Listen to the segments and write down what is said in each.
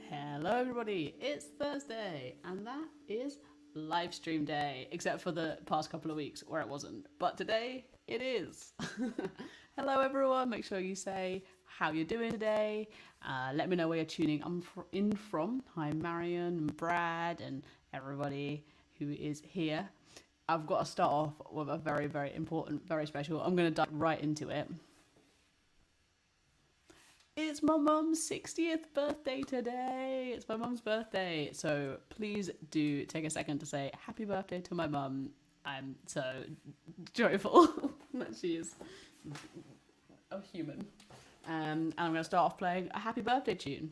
Hello everybody, it's Thursday and that is Livestream day, except for the past couple of weeks where it wasn't, but today it is. Hello everyone, make sure you say how you're doing today, let me know where you're tuning in from. Hi Marion and Brad and everybody who is here. I've got to start off with a very, very important, very special, I'm going to dive right into it. It's my mum's 60th birthday today. It's my mum's birthday. So please do take a second to say happy birthday to my mum. I'm so joyful that she is a human. And I'm going to start off playing a happy birthday tune.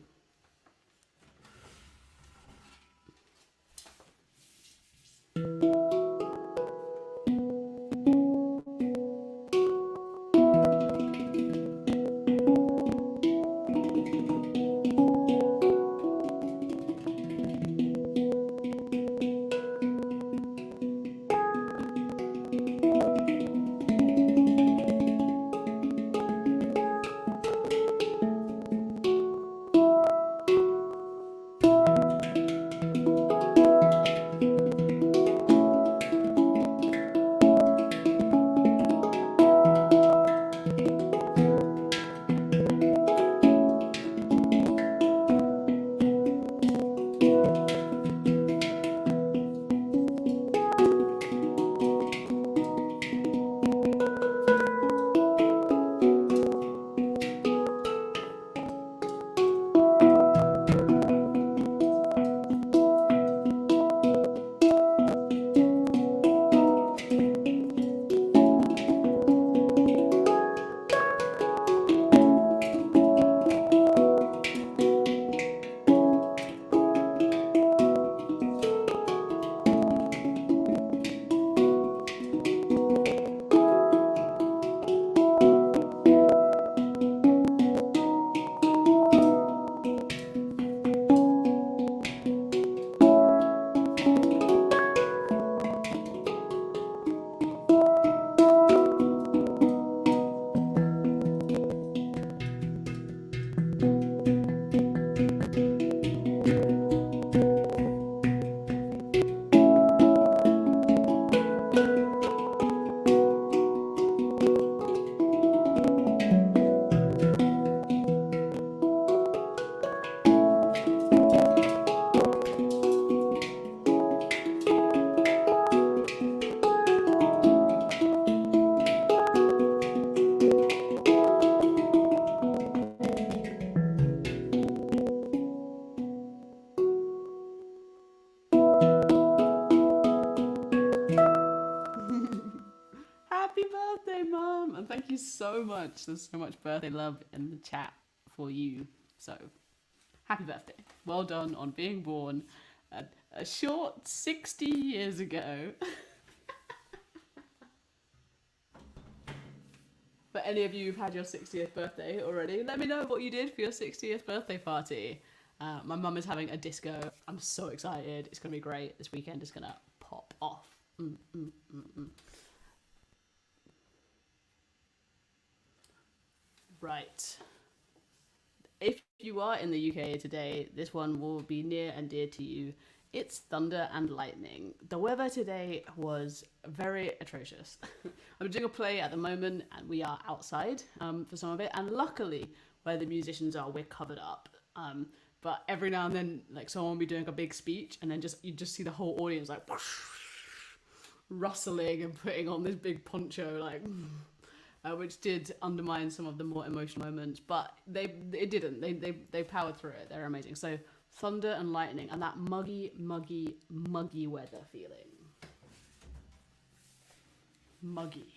Happy birthday, Mum! And thank you so much. There's so much birthday love in the chat for you. So, happy birthday. Well done on being born a short 60 years ago. For any of you who've had your 60th birthday already, let me know what you did for your 60th birthday party. My mum is having a disco. I'm so excited. It's going to be great. This weekend is going to pop off. Right. If you are in the UK today, this one will be near and dear to you. It's thunder and lightning. The weather today was very atrocious. I'm doing a play at the moment and we are outside for some of it. And luckily, where the musicians are, we're covered up. But every now and then, like someone will be doing a big speech and then you just see the whole audience like whoosh, rustling and putting on this big poncho, like, which did undermine some of the more emotional moments. But it didn't. They powered through it. They're amazing. So thunder and lightning and that muggy weather feeling. Muggy.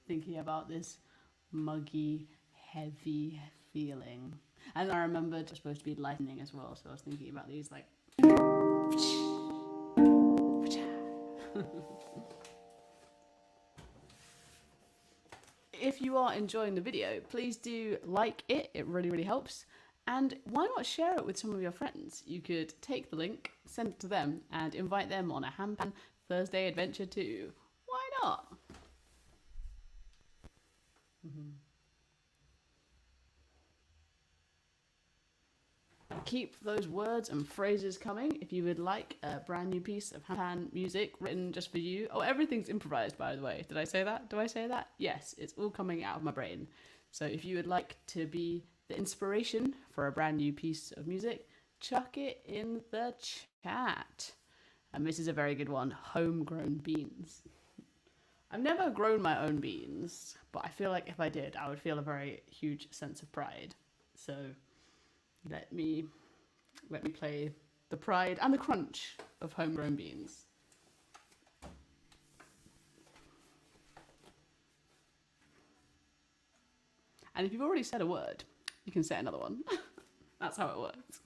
Thinking about this muggy, heavy feeling. And I remembered it was supposed to be lightning as well, so I was thinking about these like. If you are enjoying the video, please do like it. It really helps. And why not share it with some of your friends? You could take the link, send it to them, and invite them on a Handpan Thursday adventure too. Why not? Keep those words and phrases coming if you would like a brand new piece of Handpan music written just for you. Oh, everything's improvised, by the way. Did I say that? Do I say that? Yes, it's all coming out of my brain. So if you would like to be the inspiration for a brand new piece of music, chuck it in the chat. And this is a very good one, homegrown beans. I've never grown my own beans, but I feel like if I did, I would feel a very huge sense of pride. So let me play the pride and the crunch of homegrown beans. And if you've already said a word, you can say another one. That's how it works.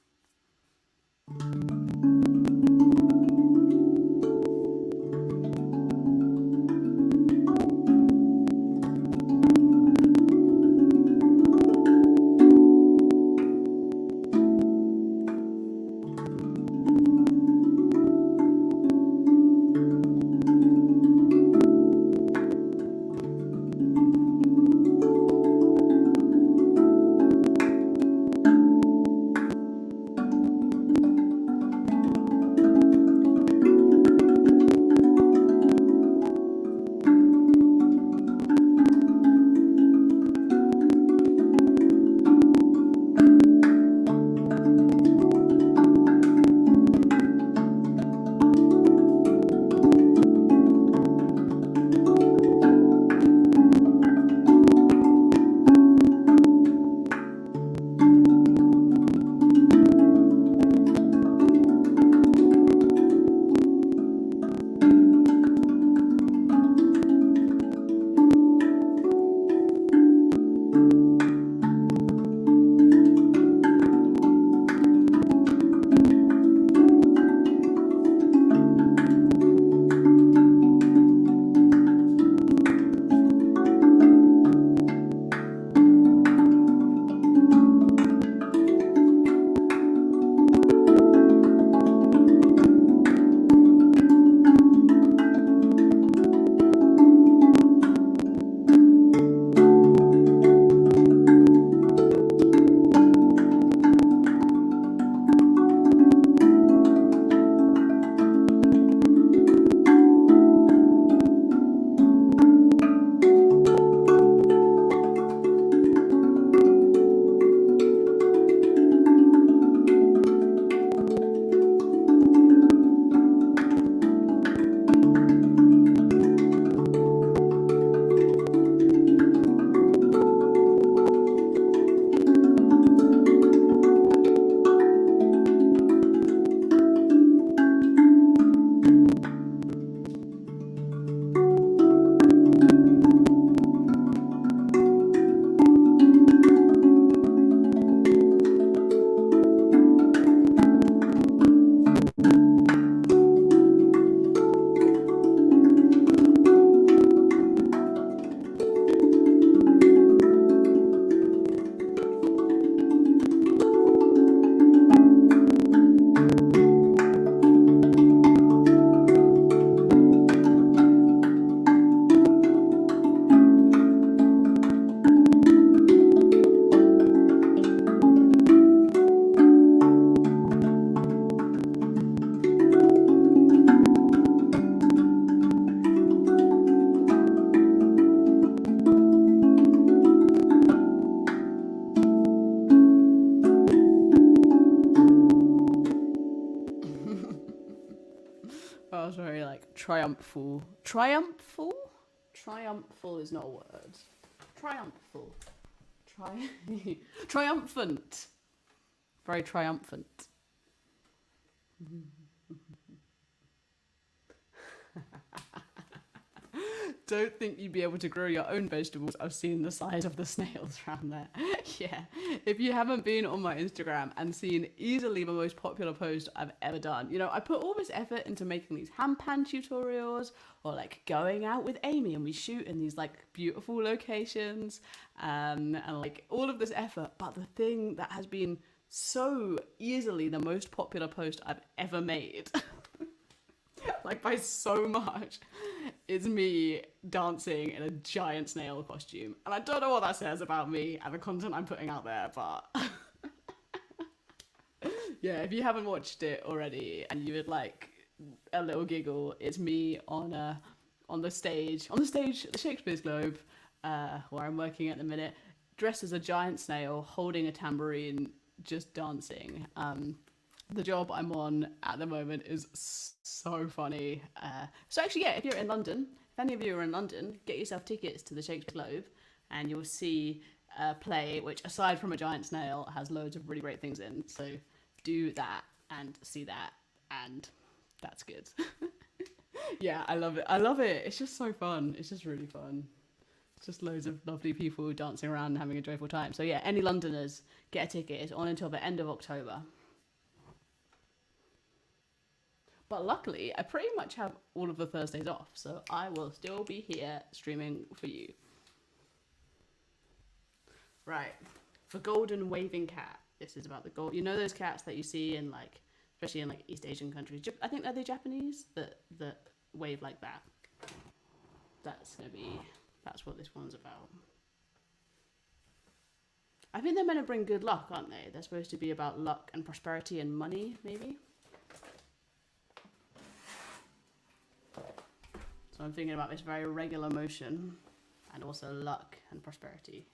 I was very like triumphal. Triumphal? Triumphal is not a word. Triumphal. Triumphant. Very triumphant. Don't think you'd be able to grow your own vegetables. I've seen the size of the snails around there. Yeah. If you haven't been on my Instagram and seen easily the most popular post I've ever done, you know, I put all this effort into making these handpan tutorials, or like going out with Amy and we shoot in these like beautiful locations, and like all of this effort. But the thing that has been so easily the most popular post I've ever made, like by so much, is me dancing in a giant snail costume. And I don't know what that says about me and the content I'm putting out there, but yeah, if you haven't watched it already and you would like a little giggle, it's me on the stage at the Shakespeare's Globe, where I'm working at the minute, dressed as a giant snail, holding a tambourine, just dancing. The job I'm on at the moment is so funny. So actually, yeah, if you're in London, if any of you are in London, get yourself tickets to the Shakespeare Globe and you'll see a play which, aside from a giant snail, has loads of really great things in. So do that and see that, and that's good. Yeah, I love it. I love it. It's just so fun. It's just really fun. Just loads of lovely people dancing around and having a joyful time. So yeah, any Londoners, get a ticket. It's on until the end of October. But luckily, I pretty much have all of the Thursdays off, so I will still be here streaming for you. Right, for golden waving cat. This is about the gold. You know those cats that you see in like, especially in like East Asian countries. I think they're the Japanese that wave like that. That's what this one's about. I think they're meant to bring good luck, aren't they? They're supposed to be about luck and prosperity and money, maybe. So I'm thinking about this very regular motion and also luck and prosperity.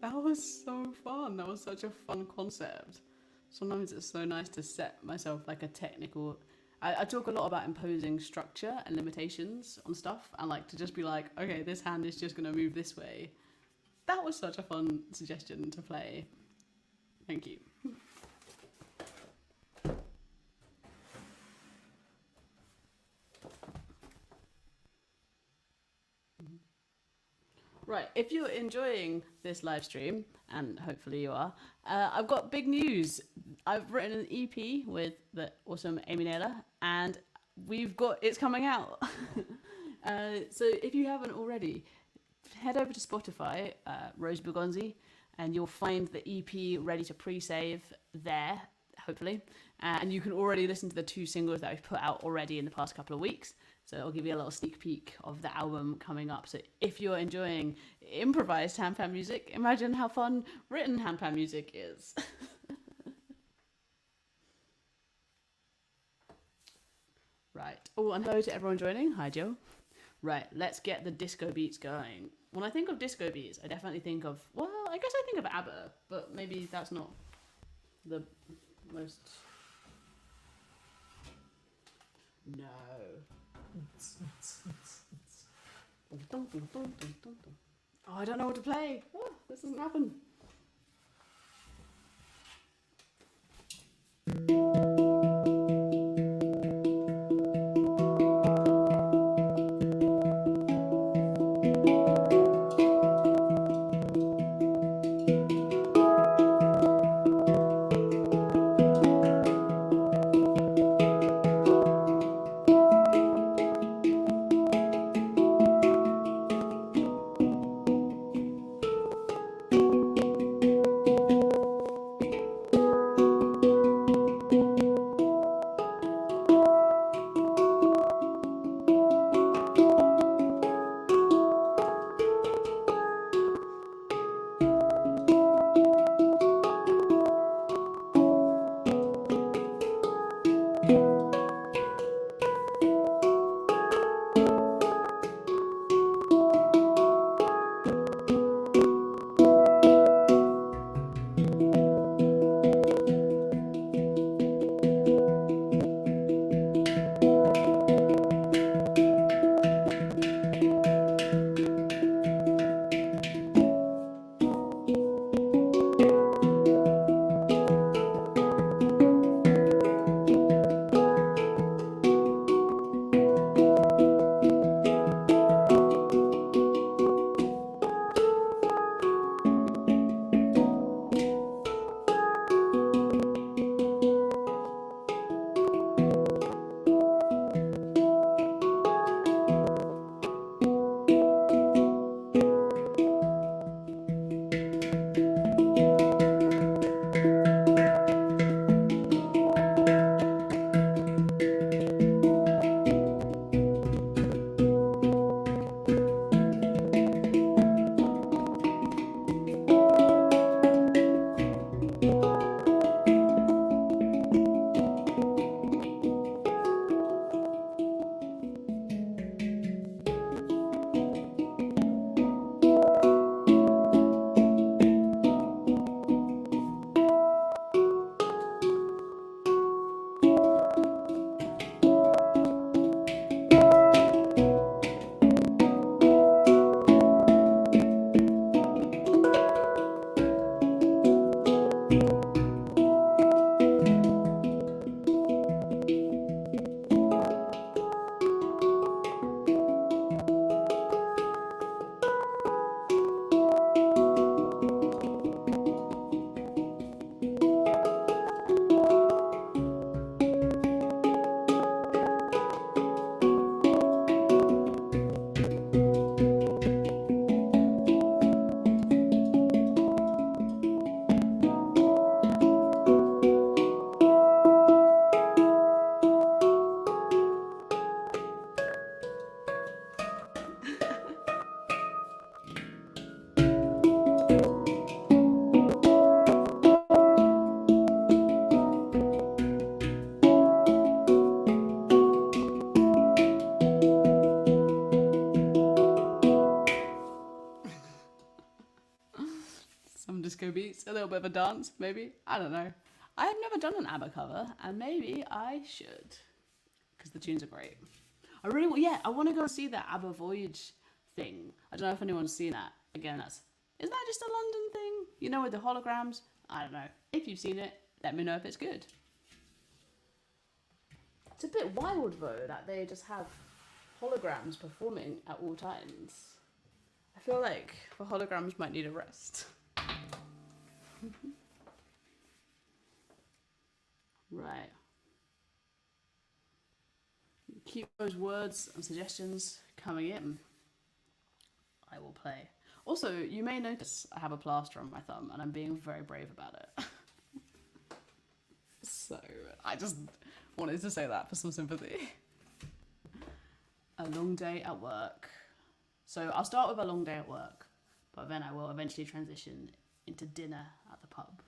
That was so fun. That was such a fun concept. Sometimes it's so nice to set myself like a technical. I talk a lot about imposing structure and limitations on stuff, and like to just be like, okay, this hand is just gonna move this way, That was such a fun suggestion to play. Thank you. Right, if you're enjoying this live stream, and hopefully you are, I've got big news. I've written an EP with the awesome Amy Naylor, and it's coming out. So if you haven't already, head over to Spotify, Rose Bugonzi, and you'll find the EP ready to pre-save there, hopefully. And you can already listen to the 2 singles that we've put out already in the past couple of weeks. So it'll give you a little sneak peek of the album coming up. So if you're enjoying improvised handpan music, imagine how fun written handpan music is. Right. Oh, and hello to everyone joining. Hi, Joe. Right, let's get the disco beats going. When I think of disco beats, I definitely think of, well, I guess I think of ABBA, but maybe that's not the most... No. Oh, I don't know what to play. Oh, this doesn't happen. Disco beats, a little bit of a dance, maybe. I don't know. I have never done an ABBA cover, and maybe I should, because the tunes are great. I really, I want to go and see that ABBA Voyage thing. I don't know if anyone's seen that. Again, that's Is that just a London thing? You know, with the holograms? I don't know. If you've seen it, let me know if it's good. It's a bit wild though that they just have holograms performing at all times. I feel like the holograms might need a rest. Right. Keep those words and suggestions coming in. I will play. Also, you may notice I have a plaster on my thumb and I'm being very brave about it. So, I just wanted to say that for some sympathy. A long day at work. So, I'll start with a long day at work, but then I will eventually transition into dinner at the pub.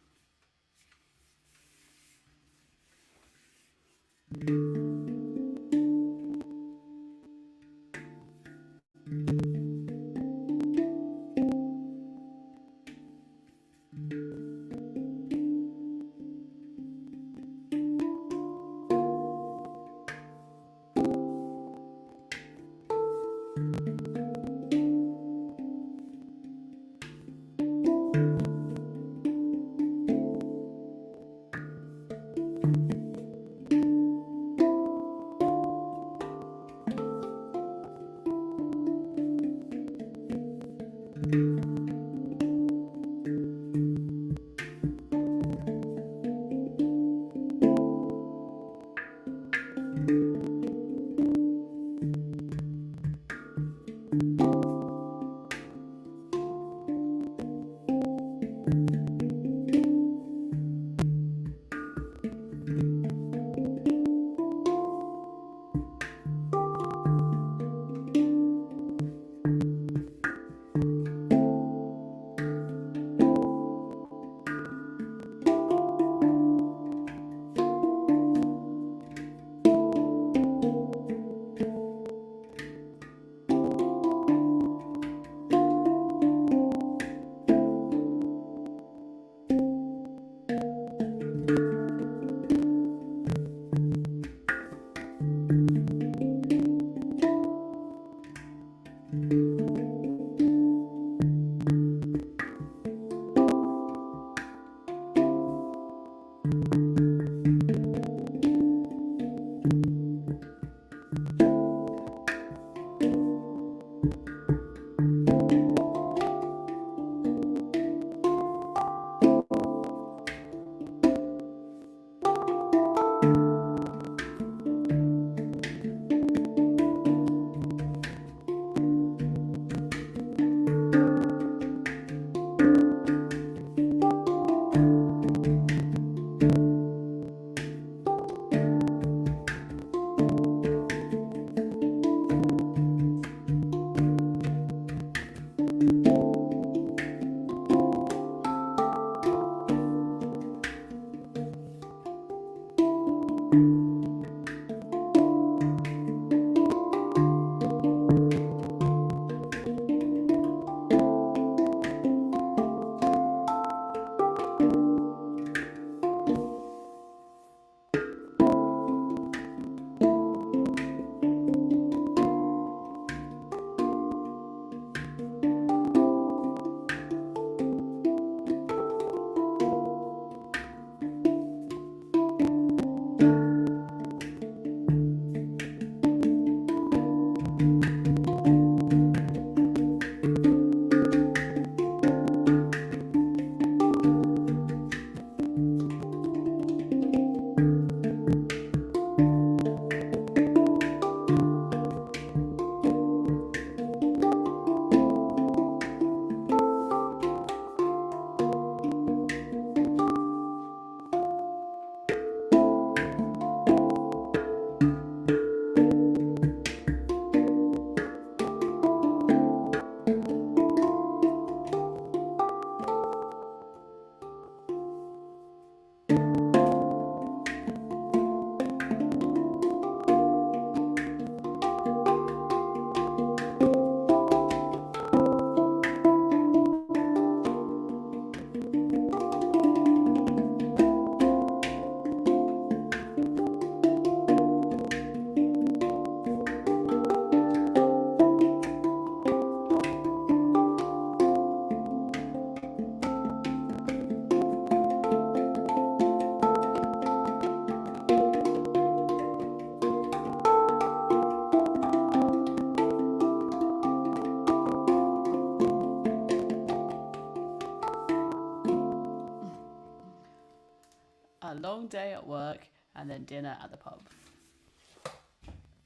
long day at work and then dinner at the pub.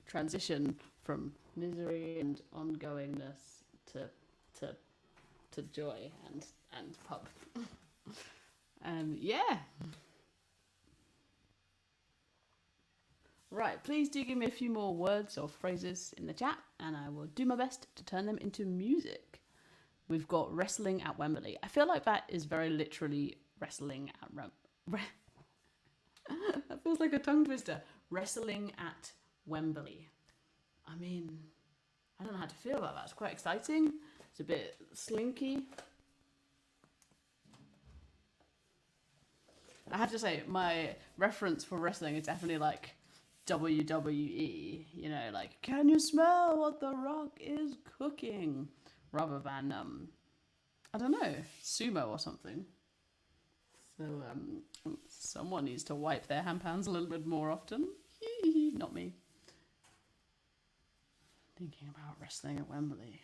Transition from misery and ongoingness to joy and pub. Yeah. Right, please do give me a few more words or phrases in the chat and I will do my best to turn them into music. We've got wrestling at Wembley. I feel like that is very literally wrestling at that feels like a tongue twister. Wrestling at Wembley. I mean, I don't know how to feel about that. It's quite exciting. It's a bit slinky. I have to say, my reference for wrestling is definitely like WWE, you know, like, can you smell what The Rock is cooking? Rather than, I don't know, sumo or something. So, someone needs to wipe their handpans a little bit more often. Not me. Thinking about wrestling at Wembley.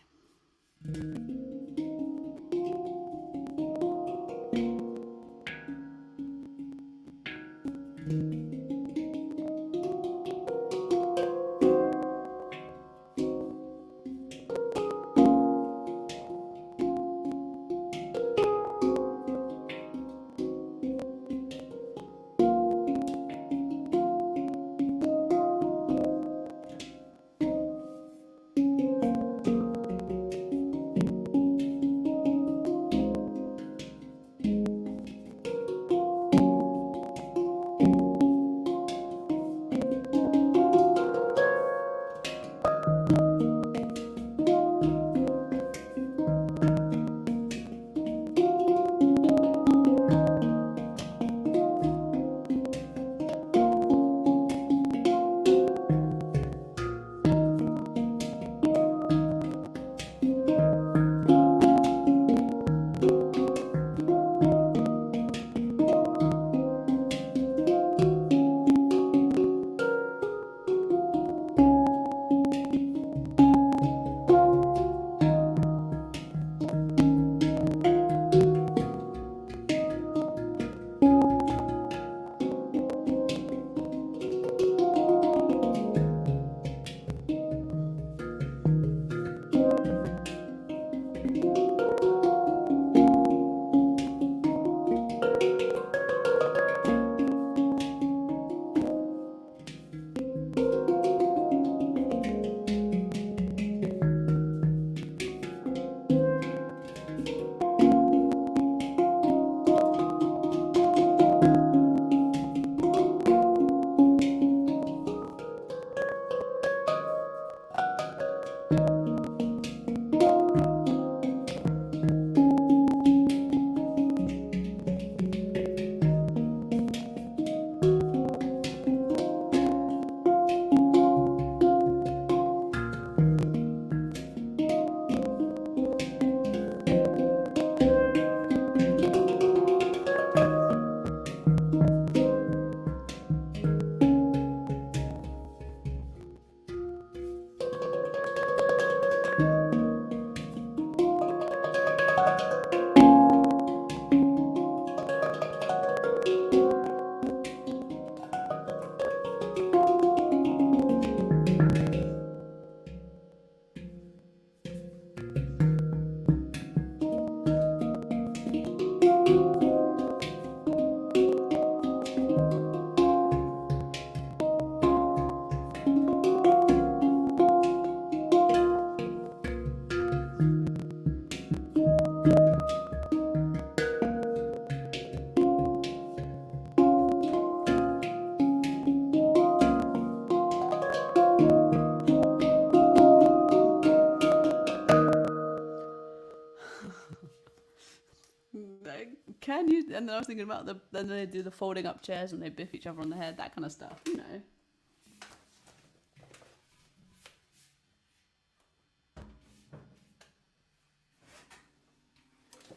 Can you? And then I was thinking about then they do the folding up chairs and they biff each other on the head, that kind of stuff, you know.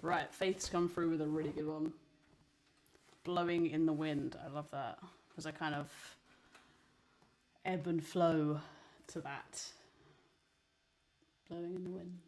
Right, Faith's come through with a really good one. Blowing in the wind. I love that. There's a kind of ebb and flow to that. Blowing in the wind.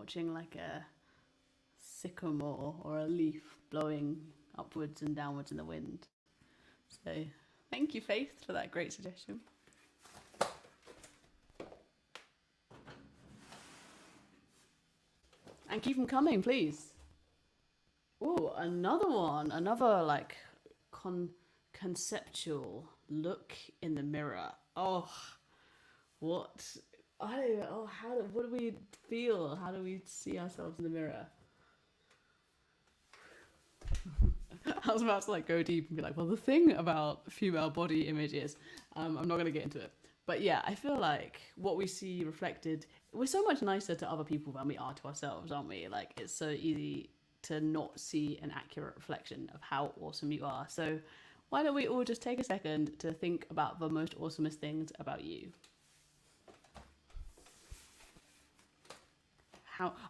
watching like a sycamore or a leaf blowing upwards and downwards in the wind. So thank you, Faith, for that great suggestion. And keep them coming, please. Oh, another one, another like conceptual look in the mirror. Oh, what? I don't even. Oh, what do we feel? How do we see ourselves in the mirror? I was about to like go deep and be like, well, the thing about female body image is, I'm not going to get into it. But yeah, I feel like what we see reflected, we're so much nicer to other people than we are to ourselves, aren't we? Like, it's so easy to not see an accurate reflection of how awesome you are. So why don't we all just take a second to think about the most awesomest things about you?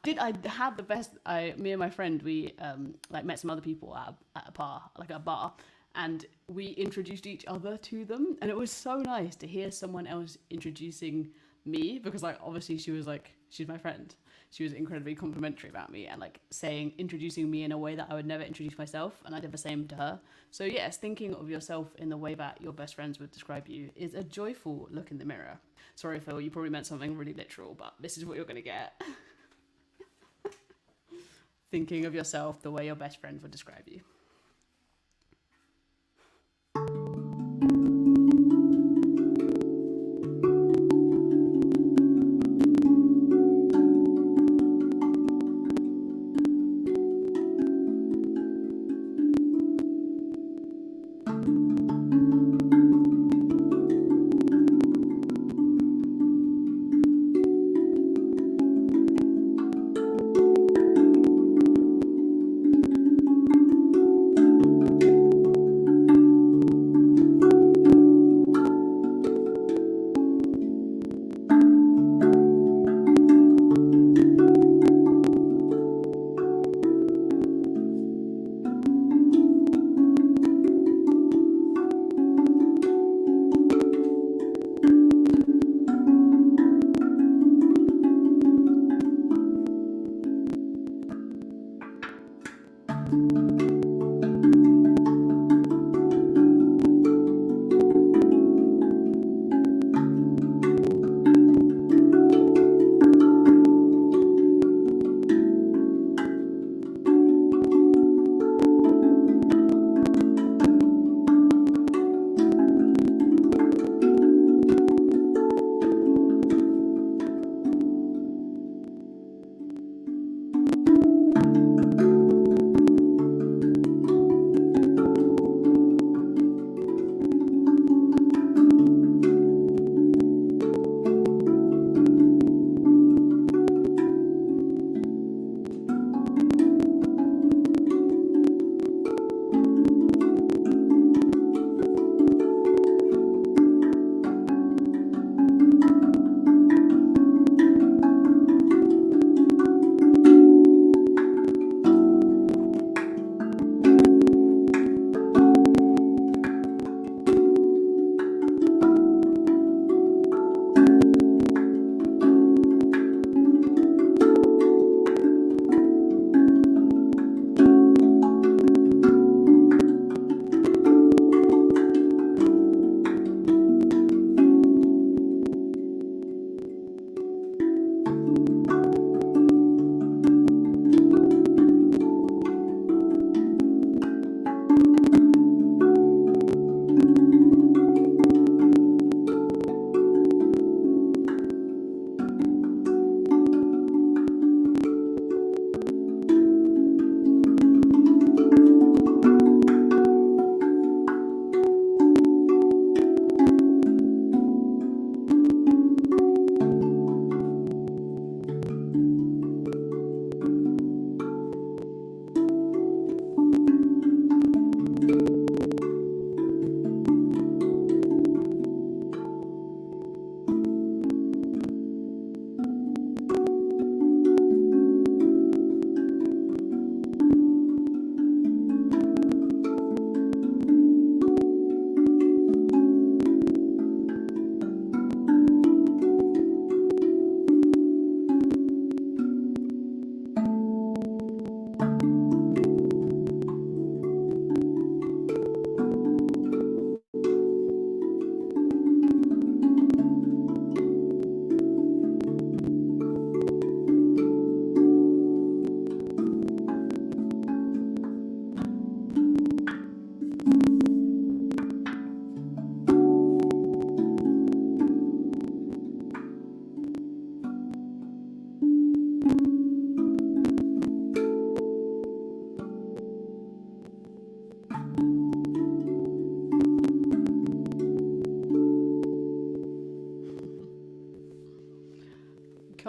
I had the best. Me and my friend, we like met some other people at a bar, and we introduced each other to them, and it was so nice to hear someone else introducing me, because like obviously she's my friend. She was incredibly complimentary about me and like introducing me in a way that I would never introduce myself, and I did the same to her. So yes, thinking of yourself in the way that your best friends would describe you is a joyful look in the mirror. Sorry, Phil, you probably meant something really literal, but this is what you're gonna get. Thinking of yourself the way your best friend would describe you.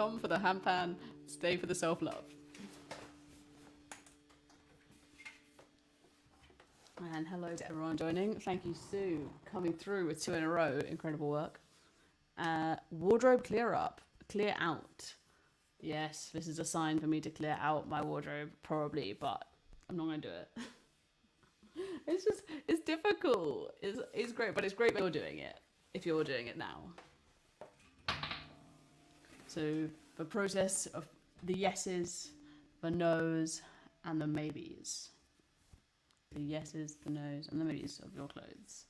Come for the handpan, stay for the self-love. And hello to everyone joining. Thank you, Sue, coming through with 2 in a row. Incredible work. Wardrobe clear up. Clear out. Yes, this is a sign for me to clear out my wardrobe, probably, but I'm not going to do it. It's difficult. It's great, but it's great that you're doing it, if you're doing it now. So the process of the yeses, the nos, and the maybes. The yeses, the nos, and the maybes of your clothes.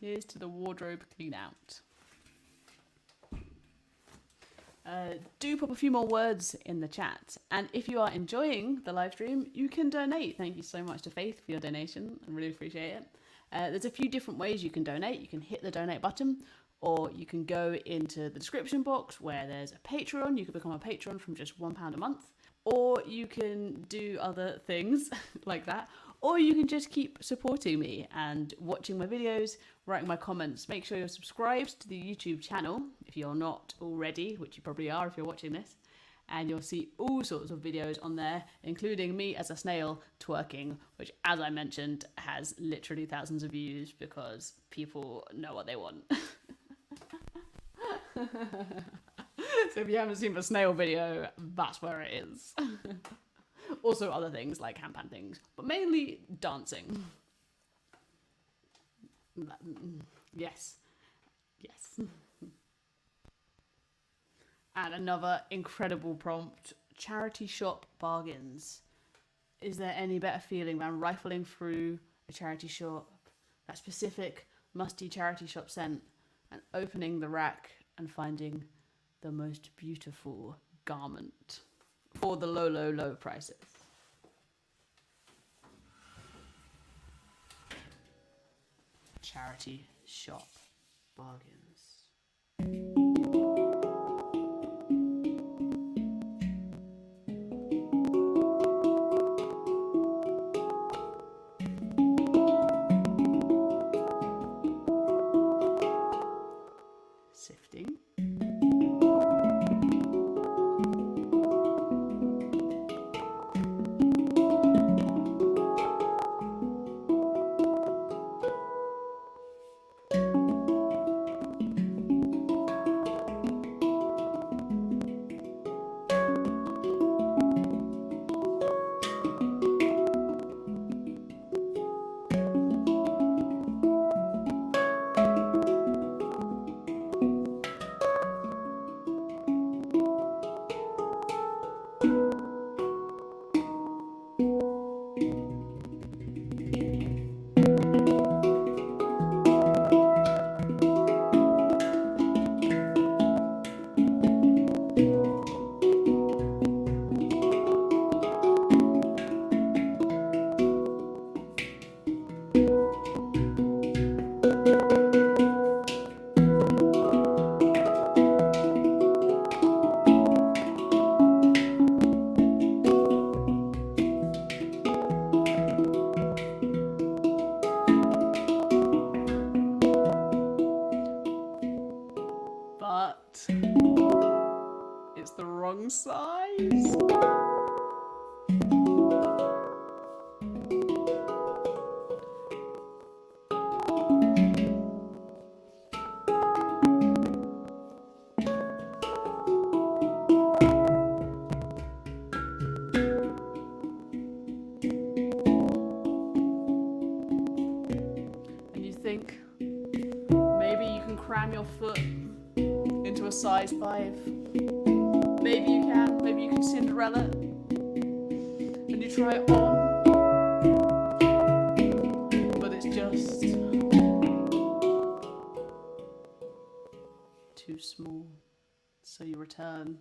Here's to the wardrobe clean out. do pop a few more words in the chat. And if you are enjoying the live stream, you can donate. Thank you so much to Faith for your donation. I really appreciate it. There's a few different ways you can donate. You can hit the donate button, or you can go into the description box where there's a Patreon. You can become a patron from just £1 a month, or you can do other things like that, or you can just keep supporting me and watching my videos, writing my comments. Make sure you're subscribed to the YouTube channel if you're not already, which you probably are if you're watching this, and you'll see all sorts of videos on there, including me as a snail twerking, which, as I mentioned, has literally thousands of views because people know what they want. So if you haven't seen the snail video, that's where it is. Also other things like handpan things, but mainly dancing. Yes. Yes. And another incredible prompt, charity shop bargains. Is there any better feeling than rifling through a charity shop, that specific musty charity shop scent, and opening the rack and finding the most beautiful garment for the low, low, low prices? Charity shop bargains. Sifting. But it's the wrong size. And you think maybe you can cram your foot into a size 5. Maybe you can Cinderella. And you try it on, but it's just too small. So you return.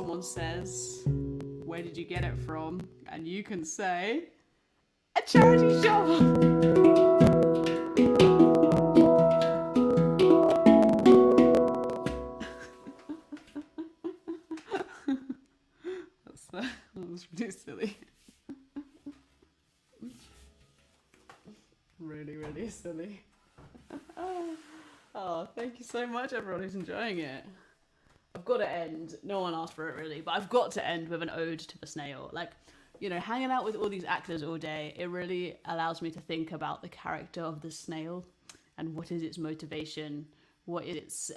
someone says, where did you get it from? And you can say, a charity shop. That was pretty silly. Really, really silly. Oh, thank you so much, everyone who's enjoying it. I've got to end. No one asked for it really, but I've got to end with an ode to the snail. Like, you know, hanging out with all these actors all day, it really allows me to think about the character of the snail and what is its motivation, what is its,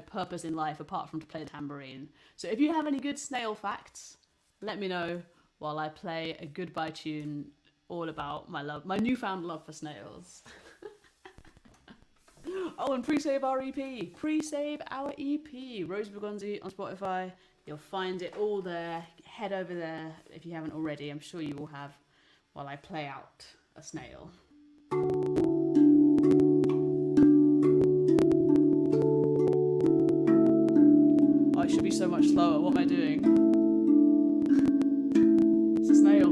purpose in life apart from to play the tambourine. So if you have any good snail facts, let me know while I play a goodbye tune all about my newfound love for snails. Oh, and pre-save our EP. Pre-save our EP. Rose Bergonzi on Spotify. You'll find it all there. Head over there if you haven't already. I'm sure you will have while I play out a snail. Oh, it should be so much slower. What am I doing? It's a snail.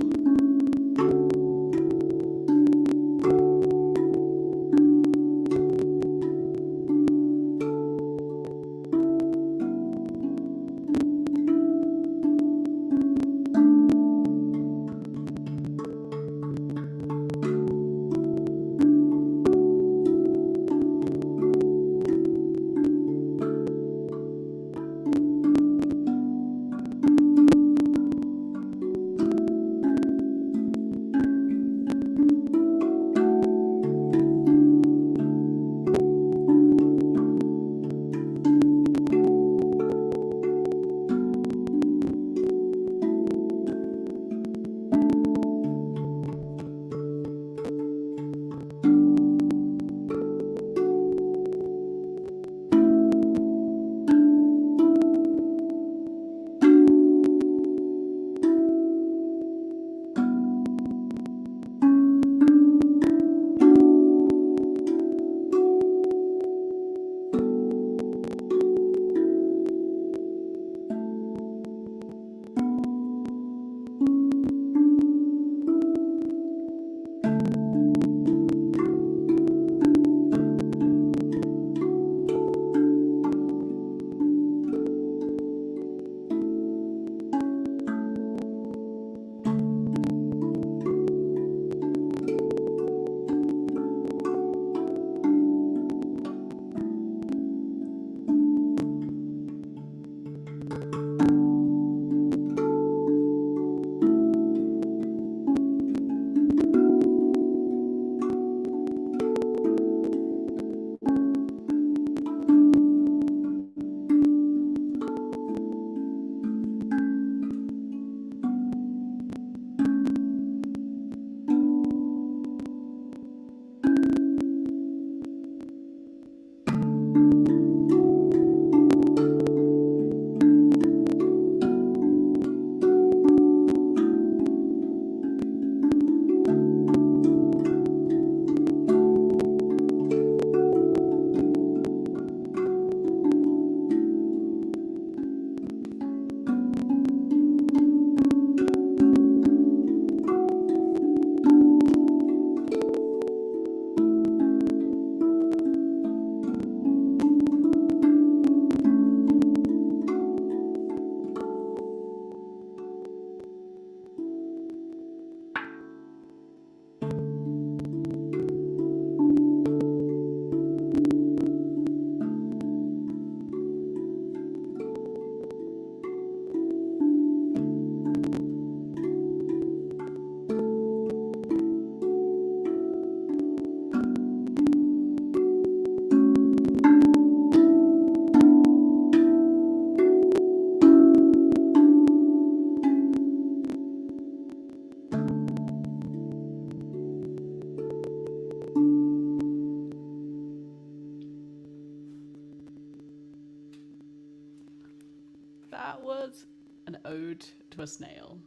That was an ode to a snail.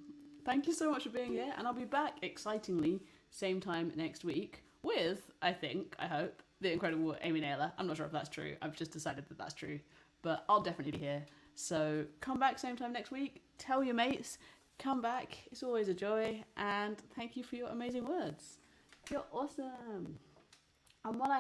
Thank you so much for being here, and I'll be back, excitingly, same time next week with, I hope, the incredible Amy Naylor. I'm not sure if that's true. I've just decided that that's true. But I'll definitely be here. So come back same time next week. Tell your mates. Come back. It's always a joy. And thank you for your amazing words. You're awesome. And while I